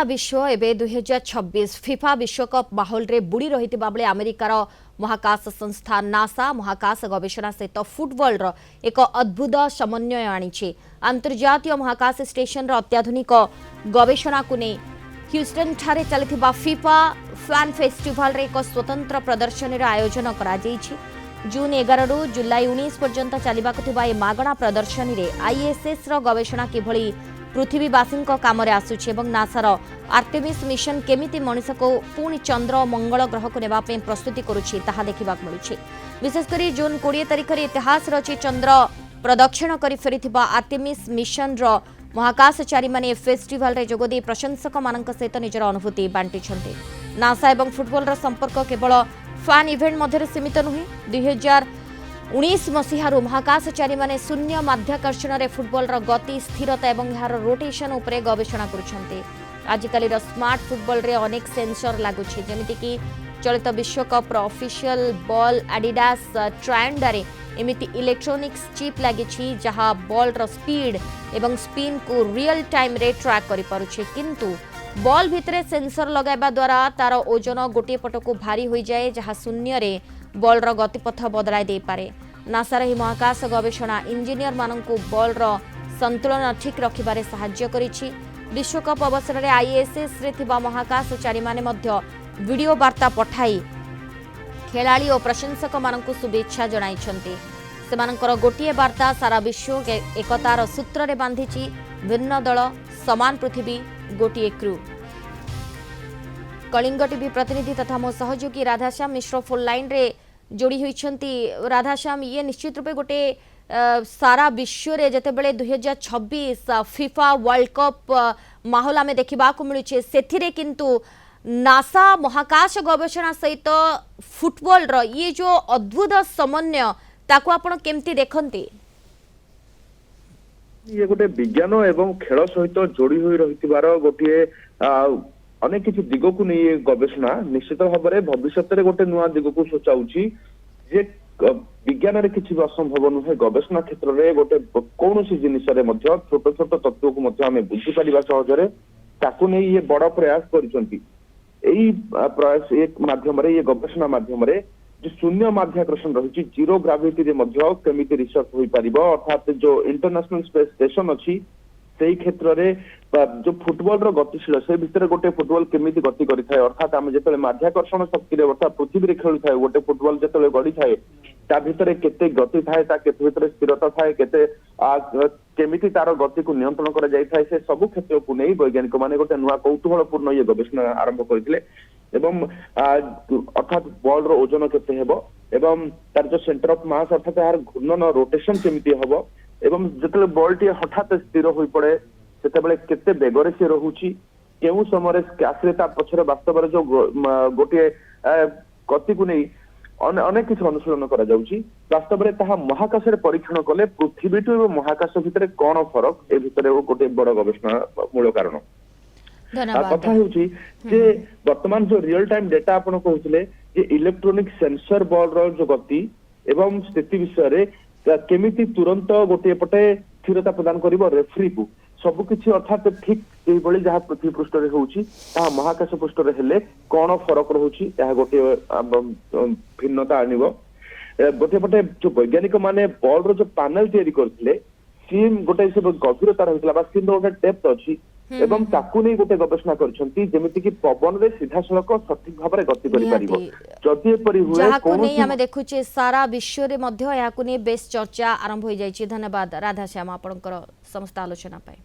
सारा विश्व एवं 2026 फिफा विश्वकप माहौल रे बुड़ी रही बेले अमेरिकार महाकाश संस्था नासा महाकाश गवेषणा सहित फुटबॉल एक अद्भुत समन्वय आनी अंतर्जातीय महाकाश स्टेशन अत्याधुनिक गवेषणा को नहीं ह्यूस्टन ठारे चलथिबा फिफा फैन फेस्टिवल रे एक स्वतंत्र प्रदर्शनी आयोजन करा जून 11 रु जुलाई 19 पर्यंत चलवाक मागणा प्रदर्शनी रे आईएसएस रो गवेषणा किभली पृथ्वीवासी काम आसूची नासार आर्टेमिस मिशन केमिति मनीष को पुणी चंद्र और मंगल ग्रह को नेबापे प्रस्तुति करुछि ताहा देखिबाक मिलुछि। विशेषकर जून 20 तारिख रे इतिहास रची चंद्र प्रदक्षिण करि फेरिथिबा आर्टेमिस मिशन रो महाकाशचारी माने फेस्टिवल रे जोगदी प्रशंसक मानक सहित निजर अनुभूति बांटिछन्ते। नासा एवं फुटबॉल रो संपर्क केवल फैन इवेंट मध्य सीमित नुहे 2019 मसीहारू महाकाशचारी माने शून्य माध्याकर्षण रे फुटबॉल रो गति स्थिरता एवं यार रोटेशन उपरे गवेषणा करुछन्ते। आजिकाली रो स्मार्ट फुटबॉल रे अनेक सेंसर लागुछि जेमिति कि चलित विश्वकप रो ऑफिशियल बॉल एडिडास ट्रायंडा एमिति इलेक्ट्रोनिक्स चिप लागिछि जहा बॉल रो स्पीड एवं स्पिन को रियल टाइम रे ट्रैक करि पारुछि किंतु बॉल भितरे सेंसर लगाइबा द्वारा तार ओजन गोटे पट को भारी हो जाए जहाँ शून्य रे बॉल रो गतिपथ बदलाई दे पारे। नासार ही महाकाश गवेषणा इंजीनियर मानकु बॉल रो संतुलन ठीक रखिबारे सहाय्य करिछि। विश्वकप अवसर रे आईएसएस रे थिबा महाकाशचारी माने मध्य वीडियो वार्ता पठाई खेलाड़ी और प्रशंसक मानकु शुभेच्छा जणाइछन्ते। सेमानकर गोटिए वार्ता सारा विश्व एकतार सूत्र रे बांधिछि भिन्न दल समान पृथ्वी गोटिए क्रू। कलिंग टीवी प्रतिनिधि तथा मो सहयोगी राधाश्याम मिश्र फोन लाइन रे जोड़ी होइछन्ती। राधाश्याम ये निश्चित रूपे गोटे सारा विश्व रे जतेबेले 2026 फिफा वर्ल्ड कप माहौल आमे देखिबा को मिलुछे सेथिरे किंतु नासा महाकाश गवेषणा सहित फुटबॉल रो ये जो अद्भुत समन्वय ताको आपण केमती देखंती? ये गोटे विज्ञान एवं खेल सहित जोड़ी हुई रही गोटे अनेक किसी दिग को नहीं गवेषणा निश्चित भाव में भविष्य में गोटे नुआ दिग को सोचाऊची जे विज्ञान रे किसी असंभव नुहे गवेषणा क्षेत्र में गोटे कौन सी जिनिस छोट छोट तत्व को आम बुझी पारा सहजरे ताकू नहीं ये बड़ प्रयास करिसंती। एई प्रयास एक माध्यम रे ये गवेषणा माध्यम रे जो शून्य माध्याकर्षण रही जीरो ग्राविटी रे मध्य केमिति रिसर्च होई परिबो अर्थात जो इंटरनेशनल स्पेस स्टेशन अछि सेही क्षेत्र रे जो फुटबॉल रो गतिशील से भितर गोटे फुटबॉल केमिति गति करि थाए अर्थात आमे जेतले माध्याकर्षण शक्ति रे अर्थात पृथ्वी रे खेलु थाए गोटे फुटबॉल जेतले गडी थाए ता भितर केते गति थाए ता केते भितर स्थिरता थाए केते केमिति तार गति को नियंत्रण करा जाय थाए से सब क्षेत्र को नै वैज्ञानिक माने गोटे नुआ कौतूहलपूर्ण ये गवेषणा आरंभ करथिले एवं अर्थात बॉल रो ओजन केते हेबो एवं तार जो सेंटर ऑफ मास अर्थात यार घूर्णन रोटेशन केमिति हेबो एवं जेतले बॉल टी हठात स्थिर होई पड़े सेतेबेले केते बेगरे से रहुची केउ समय रे ता पछरे वास्तव रे जो गोटे गति को नहीं अनेक किसी अनुशीलन करा जाउची वास्तव में ताहा महाकाश रे परीक्षण कले पृथ्वी टू महाकाश भितर कौन फरक ए भितर गोटे बड़ गवेषणा मूल कारण कथा होची जे वर्तमान जो रियल टाइम डेटा आपण कहउतले जे इलेक्ट्रॉनिक सेंसर बॉल रो जो गति एवं स्थिति विषय रे केमिति तुरंत गोटे पटे स्थिरता प्रदान करिवो रेफरी को सबकिछि अर्थात ठीक एभली जहाँ पृथ्वी पृष्ठ रे होउची ता महाकाश पृष्ठ रे हेले कौन फरक रहुची यह गोटे भिन्नता आनिबो। गोटे पटे जो वैज्ञानिक माने बॉल रो जो पैनल तैयारी करथिले सीम गोटे सब गभीरता रहितला बा सीम गोटे डेप्थ अछि एवं ताकू नहीं गोटे गवेषणा करछंती जेमिति कि पवन रे सीधा सड़क सठिक भाव में गति करि परिबो जदि परि हुए कोन नहीं हमें देखुचे सारा विश्व रे मध्य याकू नहीं बेस चर्चा आरंभ हो जायछि। धन्यवाद राधाश्याम आपनकर समस्त आलोचना पाए।